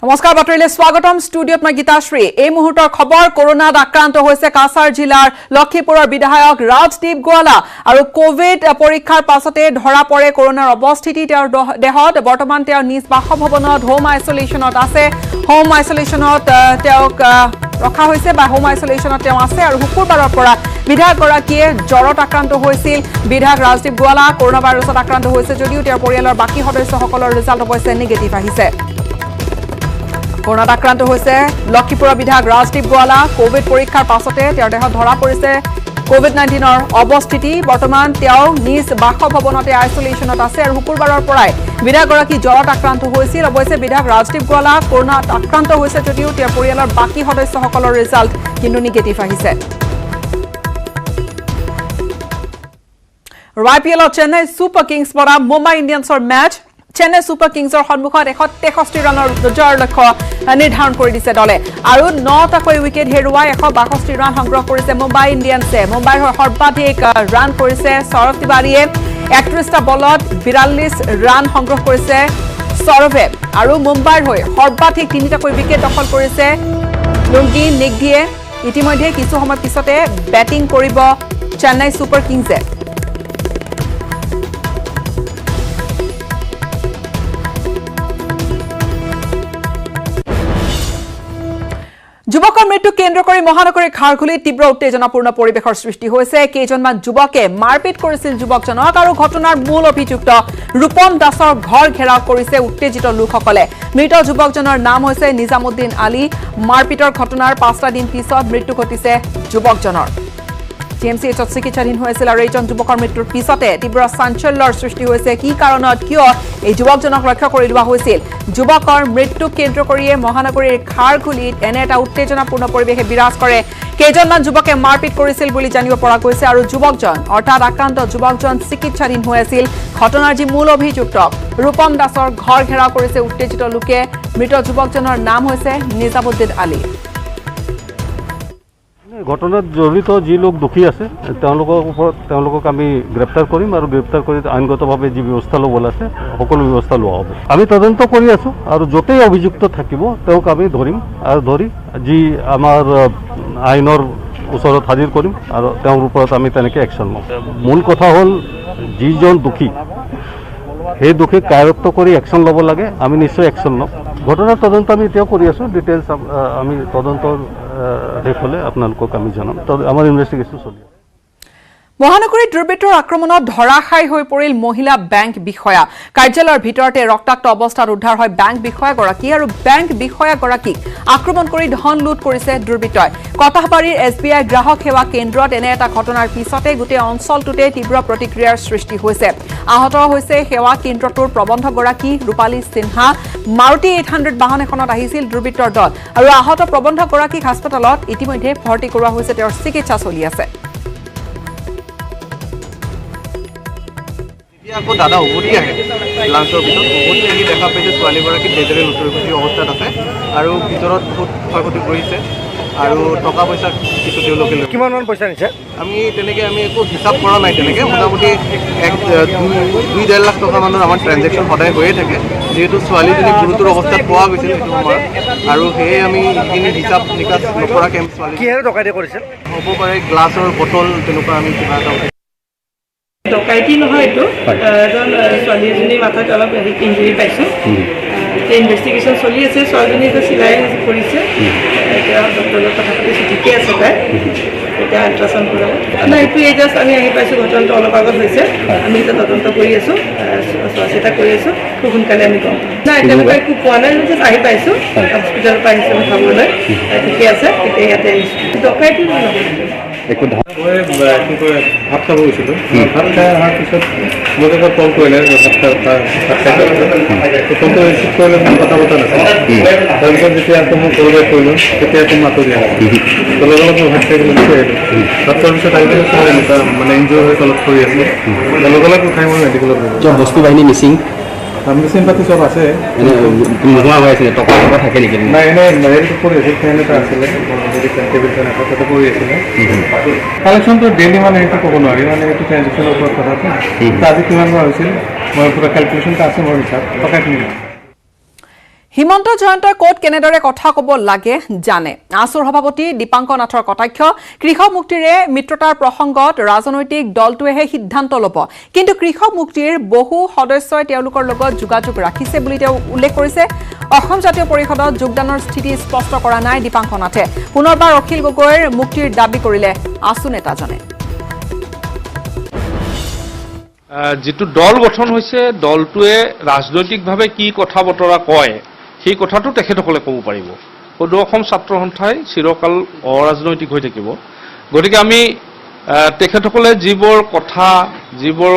নমস্কাৰ বাতৰিলে স্বাগতম ষ্টুডিঅত মই গীতাশ্ৰী এই মুহূৰ্তৰ খবৰ কৰোনাত আক্ৰান্ত হৈছে কাছাৰ জিলাৰ লক্ষীপুৰৰ বিধায়ক ৰাজদীপ গোৱালা আৰু কোভিড পৰীক্ষাৰ পাছতে ধৰা পৰে কৰোনাৰ অৱস্থিতি তেওঁৰ দেহত বৰ্তমান তেওঁ নিজ বাসভৱনত হোম আইসোলেশনত আছে হোম আইসোলেশনত তেওঁক ৰখা হৈছে বা হোম আইসোলেশনত তেওঁ আছে আৰু শুকুৰবাৰৰ পৰা বিধায়ক গৰাকীয়ে জ্বৰত আক্ৰান্ত হৈছিল বিধায়ক ৰাজদীপ গোৱালা কৰোনা ভাইৰাছত আক্ৰান্ত হৈছে যদিও তেওঁৰ পৰিয়ালৰ বাকি সদস্যসকলৰ ৰিজাল্ট অৱশ্যে নিগেটিভ আহিছে কৰোনাত আক্ৰান্ত হৈছে লক্ষীপুৰৰ বিধায়ক ৰাজদীপ গোৱালা কোভিড পৰীক্ষাৰ পাছতে তেওঁৰ দেহত ধৰা পৰিছে কোভিড-19ৰ অৱস্থিতি বৰ্তমান তেওঁ নিজ বাসভৱনতে আইসোলেশনত আছে আৰু শুকুৰবাৰৰ পৰাই বিধায়কগৰাকী জ্বৰত আক্ৰান্ত হৈছিল অৱশ্যে বিধায়ক ৰাজদীপ গোৱালা কৰোনাত আক্ৰান্ত হৈছে যদিও তেওঁৰ পৰিয়ালৰ বাকি সদস্যসকলৰ ৰিজাল্ট কিন্তু নিগেটিভ আহিছে IPLৰ চেন্নাই ছুপাৰ কিংছ বৰা মুম্বাই ইণ্ডিয়ানছৰ মেচ চেন্নাই ছুপাৰ কিংছৰ সন্মুখত 163 ৰানৰ জয়ৰ লক্ষ্য নিৰ্ধাৰণ কৰি দিছে দলে আৰু 9টাকৈ উইকেট হেৰুৱাই 162 ৰান সংগ্ৰহ কৰিছে মুম্বাই ইণ্ডিয়ানছে মুম্বাইৰ সৰ্বাধিক ৰান কৰিছে সৌৰভ তিৱাৰীয়ে 31টা বলত 42 ৰান সংগ্ৰহ কৰিছে সৌৰভে আৰু মুম্বাইৰ হৈ সৰ্বাধিক 3টাকৈ উইকেট দখল কৰিছে লুংগি নিগদিয়ে ইতিমধ্যে কিছু সময় পিছতে বেটিং কৰিব চেন্নাই ছুপাৰ কিংছে যুৱকৰ মৃত্যু কেন্দ্ৰ কৰি মহানগৰীৰ খাৰঘুলিত তীব্ৰ উত্তেজনাপূৰ্ণ পৰিৱেশৰ সৃষ্টি হৈছে কেইজনমান যুৱকে মাৰপিট কৰিছিল যুৱকজনক আৰু ঘটনাৰ মূল অভিযুক্ত ৰূপম দাসৰ ঘৰ ঘেৰাও কৰিছে উত্তেজিত লোকসকলে মৃত যুৱকজনৰ নাম হৈছে নিজামুদ্দিন আলী মাৰপিটৰ ঘটনাৰ 5টা দিন পিছত মৃত্যু ঘটিছে যুৱকজনৰ TMCHত চিকিৎসাধীন হৈছিল আৰু এইজন যুৱকৰ মৃত্যুৰ পিছতে তীব্ৰ চাঞ্চল্যৰ সৃষ্টি হৈছে কি কাৰণত কিয় এই যুৱকজনক ৰক্ষা কৰি লোৱা হৈছিল যুৱকৰ মৃত্যু কেন্দ্ৰ কৰিয়ে মহানগৰীৰ খাৰঘুলিত এনে এটা উত্তেজনাপূৰ্ণ পৰিৱেশে বিৰাজ কৰে কেইজনমান যুৱকে মাৰপিট কৰিছিল বুলি জানিব পৰা গৈছে আৰু যুৱকজন অৰ্থাৎ আক্ৰান্ত যুৱকজন চিকিৎসাধীন হৈ আছিল ঘটনাৰ যি মূল অভিযুক্ত ৰূপম দাসৰ ঘৰ ঘেৰাও কৰিছে উত্তেজিত লোকে মৃত যুৱকজনৰ নাম হৈছে নিজামুদ্দিন আলী ঘটনাত জড়িত যি লোক দোষী আছে তেওঁলোকক আমি গ্ৰেপ্তাৰ কৰিম আৰু গ্ৰেপ্তাৰ কৰি আইনগতভাৱে যি ব্যৱস্থা ল'ব আছে সকলো ব্যৱস্থা লোৱা হ'ব আমি তদন্ত কৰি আছোঁ আৰু য'তেই অভিযুক্ত থাকিব তেওঁক আমি ধৰিম আৰু ধৰি যি আমাৰ আইনৰ ওচৰত হাজিৰ কৰিম আৰু তেওঁৰ ওপৰত আমি তেনেকৈ একশ্যন ল'ম মূল কথা হ'ল যিজন দোষী সেই দোষীক কায়ত্ব কৰি একশ্যন ল'ব লাগে আমি নিশ্চয় একশ্যন ল'ম ঘটনাৰ তদন্ত আমি এতিয়াও কৰি আছোঁ ডিটেইলছ আমি তদন্তৰ শেষ হ'লে আপোনালোকক আমি জনাম আমাৰ ইনভেষ্টিগেশ্যন চলি আছে মহানগৰীত দুৰ্বৃত্তৰ আক্ৰমণত ধৰাশায়ী হৈ পৰিল মহিলা বেংক বিষয়া কাৰ্যালয়ৰ ভিতৰতে ৰক্তাক্ত অৱস্থাত উদ্ধাৰ হয় বেংক বিষয়াগৰাকী আৰু বেংক বিষয়াগৰাকীক আক্ৰমণ কৰি ধন লুট কৰিছে দুৰ্বৃত্তই কটাহবাৰীৰ SBI গ্ৰাহক সেৱা কেন্দ্ৰত এনে এটা ঘটনাৰ পিছতে গোটেই অঞ্চলটোতে তীব্ৰ প্ৰতিক্ৰিয়াৰ সৃষ্টি হৈছে আহত হৈছে সেৱা কেন্দ্ৰটোৰ প্ৰবন্ধকগৰাকী ৰূপালী সিনহা মাৰুতি 800 বাহন এখনত আহিছিল দুৰ্বৃত্তৰ দল আৰু আহত প্ৰবন্ধকগৰাকীক হাস্পতালত ইতিমধ্যে ভৰ্তি কৰোৱা হৈছে তেওঁৰ চিকিৎসা চলি আছে আকৌ দাদা উভতি আহে লাঞ্চৰ পিছত উভতি আহি দেখা পাইছে ছোৱালীগৰাকী ডেজেৰে লুটুৰি অৱস্থাত আছে আৰু ভিতৰত বহুত ক্ষয় ক্ষতি কৰিছে আৰু টকা পইচা কিছু তেওঁলোকে কিমানমান পইচা নিছে আমি একো হিচাপ কৰা নাই তেনেকৈ মোটামুটি 2-1.5 লাখ টকা মানৰ আমাৰ ট্ৰেঞ্জেকশ্যন সদায় হৈয়ে থাকে যিহেতু ছোৱালীজনী গুৰুতৰ অৱস্থাত পোৱা গৈছিল সেইটো সময়ত আৰু সেয়ে আমি এইখিনি হিচাপ নিকাচ নকৰাকৈ ছোৱালী কিহেৰে ডকাইতি কৰিছিল হ'ব পাৰে গ্লাছৰ বটল তেনেকুৱা আমি কিবা এটা ডকাইতি নহয় এইটো এজন ছোৱালী এজনীৰ মাথাত অলপ ইঞ্জুৰি পাইছোঁ এতিয়া ইনভেষ্টিগেশ্যন চলি আছে ছোৱালীজনী এতিয়া চিলাই কৰিছে এতিয়া ডক্টৰৰ লগত কথা পাতিছোঁ ঠিকে আছে তাই এতিয়া আল্ট্ৰাচাউণ্ড কৰাব নাই এইটো এই জাষ্ট আমি আহি পাইছোঁ ঘটনাটো অলপ আগত হৈছে আমি এতিয়া তদন্ত কৰি আছোঁ চোৱা চিতা কৰি আছোঁ খুব সোনকালে আমি গম নাই তেনেকুৱা একো পোৱা নাই জাষ্ট আহি পাইছোঁ হস্পিটেলৰ পৰা আহিছোঁ আমি খাবলৈ ঠিকে আছে এতিয়া ইয়াতে আহিছোঁ ডকাইতি নহয় ভাত খাব গৈছিলোঁ ভাত খাই অহাৰ পিছত মোক এবাৰ কল কৰিলে ফোনটো ৰিচিভ কৰিলে মই কথা পতা নাছিল তাৰপিছত যেতিয়া আকৌ মই কলবেক কৰিলোঁ তেতিয়া আকৌ মাতো দিয়া লগে লগে মই ভাত খাই গুচি আহিলোঁ ভাত খোৱাৰ পিছত আহি এনেকুৱা মানে ইনজয় হৈ তলত কৰি আছিলোঁ লগে লগে উঠাই মই মেডিকেলত গ'লোঁ বস্তু বাহিনী মিচিং মেচিন পাতি চব আছে নোহোৱা হৈ আছিলে টকা টকা থাকে নেকি নাই এনেই হেৰিটো কৰি আছিল ফেন এটা আছিলে টেবিল ফেন এটা তাতে কৰি আছিলে কালেকশ্যনটো ডেইলি মানে সেইটো ক'ব নোৱাৰি মানে এইটো ট্ৰেঞ্জেকশ্যনৰ ওপৰত কথাটো আজি কিমান বাৰ হৈছিল মই পুৰা কেলকুলেশ্যনটো আছে মোৰ হিচাপ টকা কিমান হিমন্ত জয়ন্তই কোট কেনেদৰে কথা ক'ব লাগে জানে আসুৰ সভাপতি দীপাংকৰ নাথৰ কটাক্ষ কৃষক মুক্তিৰে মিত্ৰতাৰ প্ৰসংগত ৰাজনৈতিক দলটোৱে সিদ্ধান্ত ল'ব কিন্তু কৃষক মুক্তিৰ বহু সদস্যই তেওঁলোকৰ লগত যোগাযোগ ৰাখিছে বুলি তেওঁ উল্লেখ কৰিছে অসম জাতীয় পৰিষদত যোগদানৰ স্থিতি স্পষ্ট কৰা নাই দীপাংকৰ নাথে পুনৰবাৰ অখিল গগৈৰ মুক্তিৰ দাবী কৰিলে আসু নেতাজনে যেটো দল গঠন হৈছে দলটোৱে ৰাজনৈতিকভাৱে কি কথা বতৰা কয় সেই কথাটো তেখেতসকলে ক'ব পাৰিব সদৌ অসম ছাত্ৰ সন্থাই চিৰকাল অৰাজনৈতিক হৈ থাকিব গতিকে আমি তেখেতসকলে যিবোৰ কথা যিবোৰ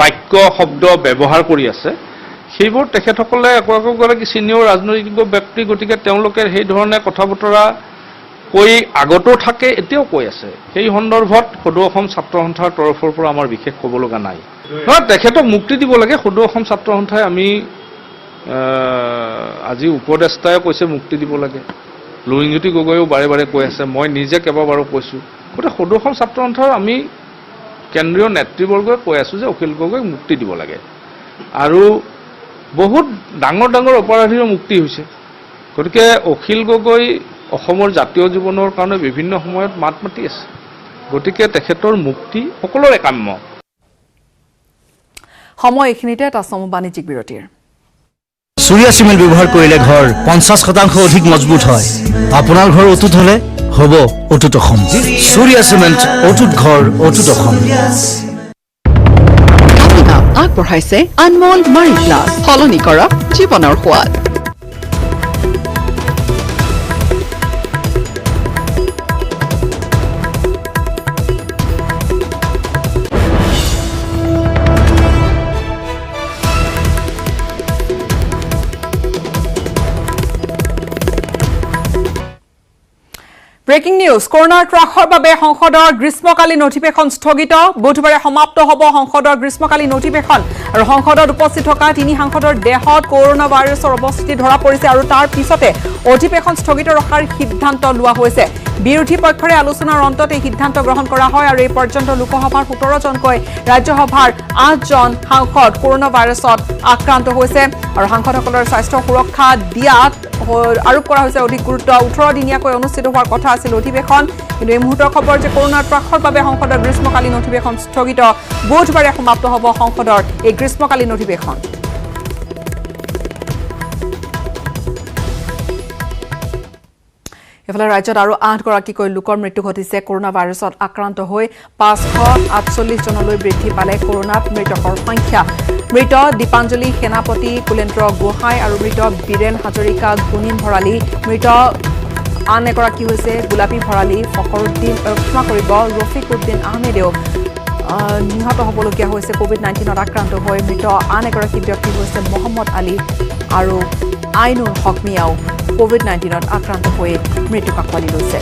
বাক্য শব্দ ব্যৱহাৰ কৰি আছে সেইবোৰ তেখেতসকলে একোগৰাকী চিনিয়ৰ ৰাজনৈতিক ব্যক্তি গতিকে তেওঁলোকে সেই ধৰণে কথা বতৰা কৈ আগতো থাকে এতিয়াও কৈ আছে সেই সন্দৰ্ভত সদৌ অসম ছাত্ৰ সন্থাৰ তৰফৰ পৰা আমাৰ বিশেষ ক'ব লগা নাই তেখেতক মুক্তি দিব লাগে সদৌ অসম ছাত্ৰ সন্থাই আমি আজি উপদেষ্টাই কৈছে মুক্তি দিব লাগে লুৰিণজ্যোতি গগৈও বাৰে বাৰে কৈ আছে মই নিজে কেইবাবাৰো কৈছোঁ গতিকে সদৌ অসম ছাত্ৰ সন্থাৰ আমি কেন্দ্ৰীয় নেতৃবৰ্গই কৈ আছোঁ যে অখিল গগৈক মুক্তি দিব লাগে আৰু বহুত ডাঙৰ ডাঙৰ অপৰাধীৰ মুক্তি হৈছে গতিকে অখিল গগৈ অসমৰ জাতীয় জীৱনৰ কাৰণে বিভিন্ন সময়ত মাত মাতি আছে গতিকে তেখেতৰ মুক্তি সকলোৰে কাম্য সময় এইখিনিতে এটা সময় বাণিজ্যিক বিৰতিৰ सूर्या सीमेंट व्यवहार करिले घर 50% अधिक मजबूत है आपनार घर अटूट हले हबो अटूट अखम सूर्या सीमेंट अटूट घर अटूट अखम আগবঢ়াইছে আনমোল মাৰি প্লাছ সলনি কৰক জীৱনৰ সোৱাদ ব্ৰেকিং নিউজ কৰোনাৰ ত্ৰাসৰ বাবে সংসদৰ গ্ৰীষ্মকালীন অধিৱেশন স্থগিত বুধবাৰে সমাপ্ত হ'ব সংসদৰ গ্ৰীষ্মকালীন অধিৱেশন আৰু সংসদত উপস্থিত থকা তিনি সাংসদৰ দেহত কৰোনা ভাইৰাছৰ অৱস্থিতি ধৰা পৰিছে আৰু তাৰ পিছতে অধিৱেশন স্থগিত ৰখাৰ সিদ্ধান্ত লোৱা হৈছে বিৰোধী পক্ষৰে আলোচনাৰ অন্তত এই সিদ্ধান্ত গ্ৰহণ কৰা হয় আৰু এই পৰ্যন্ত লোকসভাৰ 17 জনকৈ ৰাজ্যসভাৰ 8 জন সাংসদ কৰোনা ভাইৰাছত আক্ৰান্ত হৈছে আৰু সাংসদসকলৰ স্বাস্থ্য সুৰক্ষা দিয়াত আৰোপ কৰা হৈছে অধিক গুৰুত্ব 18 দিনীয়াকৈ অনুষ্ঠিত হোৱাৰ কথা আছিল অধিৱেশন কিন্তু এই মুহূৰ্তৰ খবৰ যে কৰোনাৰ ত্ৰাসৰ বাবে সংসদৰ গ্ৰীষ্মকালীন অধিৱেশন স্থগিত বুধবাৰে সমাপ্ত হ'ব সংসদৰ এই গ্ৰীষ্মকালীন অধিৱেশন এফালে ৰাজ্যত আৰু 8 গৰাকীকৈ লোকৰ মৃত্যু ঘটিছে কৰোনা ভাইৰাছত আক্ৰান্ত হৈ 548 জনলৈ বৃদ্ধি পালে কৰোনাত মৃতকৰ সংখ্যা মৃত দীপাঞ্জলি সেনাপতি কুলেন্দ্ৰ গোহাঁই আৰু মৃত বীৰেন হাজৰিকা গুণিন ভৰালী মৃত আন এগৰাকী হৈছে গোলাপী ভৰালী ফখৰুদ্দিন ক্ষমা কৰিব ৰফিক উদ্দিন আহমেদেও নিহত হ'বলগীয়া হৈছে কোভিড-19ত আক্ৰান্ত হৈ মৃত আন এগৰাকী ব্যক্তি হৈছে মহম্মদ আলী আৰু আইনুল হক মিয়াও কোভিড-19ত আক্ৰান্ত হৈ মৃত্যু কাকৱালি লৈছে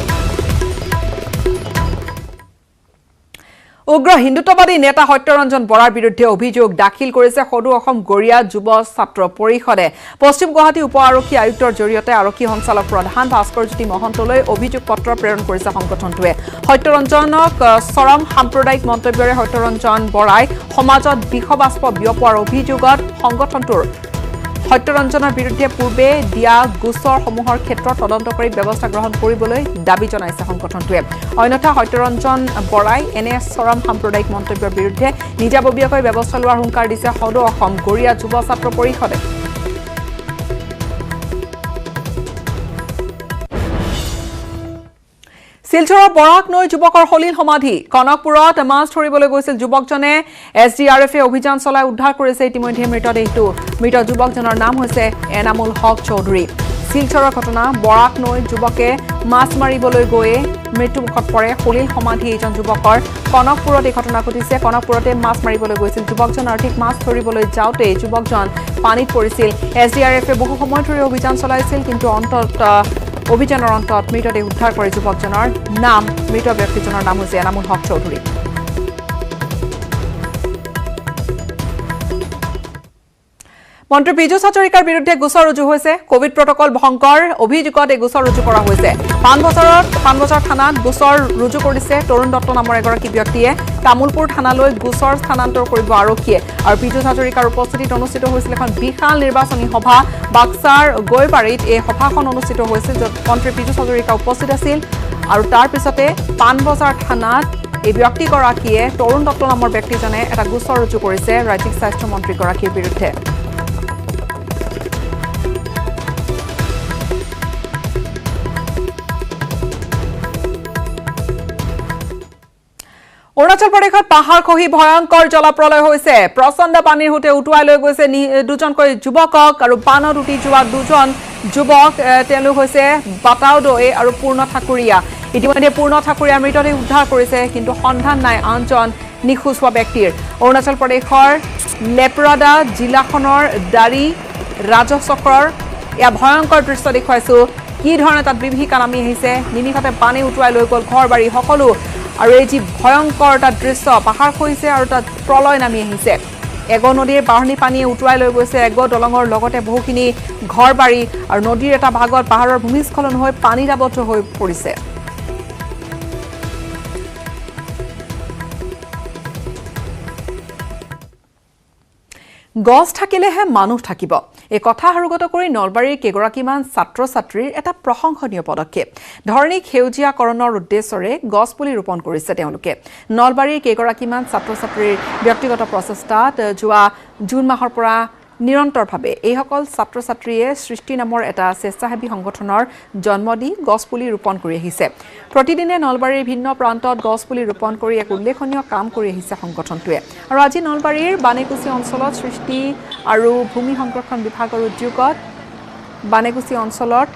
উগ্ৰ হিন্দুত্ববাদী নেতা সত্যৰঞ্জন বৰাৰ বিৰুদ্ধে অভিযোগ দাখিল কৰিছে সদৌ অসম গৰিয়া যুৱ ছাত্ৰ পৰিষদে পশ্চিম গুৱাহাটী উপ আৰক্ষী আয়ুক্তৰ জৰিয়তে আৰক্ষী সঞ্চালক প্ৰধান ভাস্কৰজ্যোতি মহন্তলৈ অভিযোগ পত্ৰ প্ৰেৰণ কৰিছে সংগঠনটোৱে সত্যৰঞ্জনক চৰম সাম্প্ৰদায়িক মন্তব্যৰে সত্যৰঞ্জন বৰাই সমাজত বিষবাষ্প বিয়পোৱাৰ অভিযোগত সংগঠনটোৰ সত্যৰঞ্জনৰ বিৰুদ্ধে পূৰ্বে দিয়া গোচৰসমূহৰ ক্ষেত্ৰত তদন্তকাৰী ব্যৱস্থা গ্ৰহণ কৰিবলৈ দাবী জনাইছে সংগঠনটোৱে অন্যথা সত্যৰঞ্জন বৰাই এনে চৰম সাম্প্ৰদায়িক মন্তব্যৰ বিৰুদ্ধে নিজাববীয়াকৈ ব্যৱস্থা লোৱাৰ হুংকাৰ দিছে সদৌ অসম গৰিয়া যুৱ ছাত্ৰ পৰিষদে শিলচৰৰ বৰাক নৈ যুৱকৰ সলিল সমাধি কনকপুৰত মাছ ধৰিবলৈ গৈছিল যুৱকজনে এছডিআৰএফে অভিযান চলাই উদ্ধাৰ কৰিছে ইতিমধ্যে মৃতদেহটো মৃত যুৱকজনৰ নাম হৈছে এনামুল হক চৌধুৰী শিলচৰৰ ঘটনা বৰাক নৈ যুৱকে মাছ মাৰিবলৈ গৈয়ে মৃত্যুমুখত পৰে সলিল সমাধি এজন যুৱকৰ কনকপুৰত এই ঘটনা ঘটিছে কনকপুৰতে মাছ মাৰিবলৈ গৈছিল যুৱকজন আৰু ঠিক মাছ ধৰিবলৈ যাওঁতে যুৱকজন পানীত পৰিছিল এছডিআৰএফে বহু সময় ধৰি অভিযান চলাইছিল কিন্তু অভিযানৰ অন্তত মৃতদেহ উদ্ধাৰ কৰে যুৱকজনৰ নাম মৃত ব্যক্তিজনৰ নাম হৈছে এনামুল হক চৌধুৰী মন্ত্ৰী পীযুষ হাজৰিকাৰ বিৰুদ্ধে গোচৰ ৰুজু হৈছে কোভিড প্ৰটকল ভংগৰ অভিযোগত এই গোচৰ ৰুজু কৰা হৈছে পানবজাৰ থানাত গোচৰ ৰুজু কৰিছে তৰুণ দত্ত নামৰ এগৰাকী ব্যক্তিয়ে তামুলপুৰ থানালৈ গোচৰ স্থানান্তৰ কৰিব আৰক্ষীয়ে আৰু পীযুষ হাজৰিকাৰ উপস্থিতিত অনুষ্ঠিত হৈছিল এখন বিশাল নিৰ্বাচনী সভা বাক্সাৰ গৈবাৰীত এই সভাখন অনুষ্ঠিত হৈছিল য'ত মন্ত্ৰী পীযুষ হাজৰিকা উপস্থিত আছিল আৰু তাৰ পিছতে পানবজাৰ থানাত এই ব্যক্তিগৰাকীয়ে তৰুণ দত্ত নামৰ ব্যক্তিজনে এটা গোচৰ ৰুজু কৰিছে ৰাজ্যিক স্বাস্থ্য মন্ত্ৰীগৰাকীৰ বিৰুদ্ধে অৰুণাচল প্ৰদেশত পাহাৰ খহি ভয়ংকৰ জলপ্ৰলয় হৈছে প্ৰচণ্ড পানীৰ হুতে উটুৱাই লৈ গৈছে দুজনকৈ যুৱকক আৰু বানত উটি যোৱা দুজন যুৱক তেওঁলোক হৈছে বাটাওদৈ আৰু পূৰ্ণ ঠাকুৰীয়া ইতিমধ্যে পূৰ্ণ ঠাকুৰীয়া মৃতদেহ উদ্ধাৰ কৰিছে কিন্তু সন্ধান নাই আনজন নিখোজ হোৱা ব্যক্তিৰ অৰুণাচল প্ৰদেশৰ লেপৰাডা জিলাখনৰ দাৰি ৰাজচক্ৰৰ এয়া ভয়ংকৰ দৃশ্য দেখুৱাইছো কি ধৰণে তাত বিভীষিকা নামি আহিছে নিমিষতে পানী উটুৱাই লৈ গ'ল ঘৰ বাৰী সকলো আৰু এই যি ভয়ংকৰ এটা দৃশ্য পাহাৰ খহিছে আৰু তাত প্ৰলয় নামি আহিছে এগ নদীৰ বাঢ়নী পানীয়ে উটুৱাই লৈ গৈছে এগ দলঙৰ লগতে বহুখিনি ঘৰ বাৰী আৰু নদীৰ এটা ভাগত পাহাৰৰ ভূমিস্খলন হৈ পানীত আবদ্ধ হৈ পৰিছে গছ থাকিলেহে মানুহ থাকিব এই কথা হাৰুগত কৰি নলবাৰীৰ কেইগৰাকীমান ছাত্ৰ ছাত্ৰীৰ এটা প্ৰশংসনীয় পদক্ষেপ ধৰণীক সেউজীয়াকৰণৰ উদ্দেশ্যৰে গছ পুলি ৰোপণ কৰিছে তেওঁলোকে নলবাৰীৰ কেইগৰাকীমান ছাত্ৰ ছাত্ৰীৰ ব্যক্তিগত প্ৰচেষ্টাত যোৱা জুন মাহৰ পৰা নিৰন্তৰভাৱে এইসকল ছাত্ৰ ছাত্ৰীয়ে সৃষ্টি নামৰ এটা স্বেচ্ছাসেৱী সংগঠনৰ জন্ম দি গছ পুলি ৰোপণ কৰি আহিছে প্ৰতিদিনে নলবাৰীৰ ভিন্ন প্ৰান্তত গছ পুলি ৰোপণ কৰি এক উল্লেখনীয় কাম কৰি আহিছে সংগঠনটোৱে আৰু আজি নলবাৰীৰ বানেকুচি অঞ্চলত সৃষ্টি আৰু ভূমি সংৰক্ষণ বিভাগৰ উদ্যোগত বানেকুচি অঞ্চলত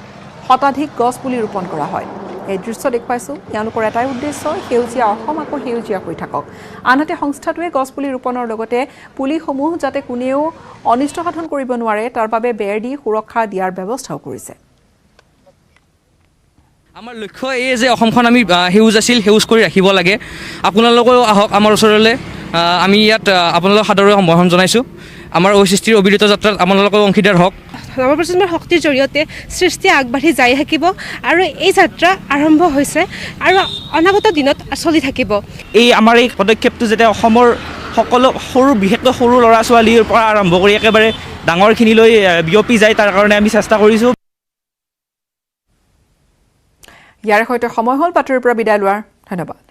শতাধিক গছ পুলি ৰোপণ কৰা হয় এই দৃশ্য দেখুৱাইছো তেওঁলোকৰ এটাই উদ্দেশ্য সেউজীয়া অসম আকৌ সেউজীয়া হৈ থাকক আনহাতে সংস্থাটোৱে গছ পুলি ৰোপণৰ লগতে পুলিসমূহ যাতে কোনেও অনিষ্ট সাধন কৰিব নোৱাৰে তাৰ বাবে বেৰ দি সুৰক্ষা দিয়াৰ ব্যৱস্থাও কৰিছে আমাৰ লক্ষ্য এই যে অসমখন আমি সেউজ আছিল সেউজ কৰি ৰাখিব লাগে আপোনালোকেও আহক আমাৰ ওচৰলৈ আমি ইয়াত আপোনালোকক সাদৰে সম্বোধন জনাইছোঁ আমাৰ সৃষ্টিৰ অবিৰত যাত্ৰাত আপোনালোকৰ অংশীদাৰ হওক নৱপ্ৰজন্মৰ শক্তিৰ জৰিয়তে সৃষ্টি আগবাঢ়ি যাই থাকিব আৰু এই যাত্ৰা আৰম্ভ হৈছে আৰু অনাগত দিনত চলি থাকিব এই আমাৰ এই পদক্ষেপটো যাতে অসমৰ সকলো সৰু বিশেষকৈ সৰু ল'ৰা ছোৱালীৰ পৰা আৰম্ভ কৰি একেবাৰে ডাঙৰখিনিলৈ বিয়পি যায় তাৰ কাৰণে আমি চেষ্টা কৰিছোঁ ইয়াৰ সৈতে সময় হ'ল বাতৰিৰ পৰা বিদায় লোৱাৰ ধন্যবাদ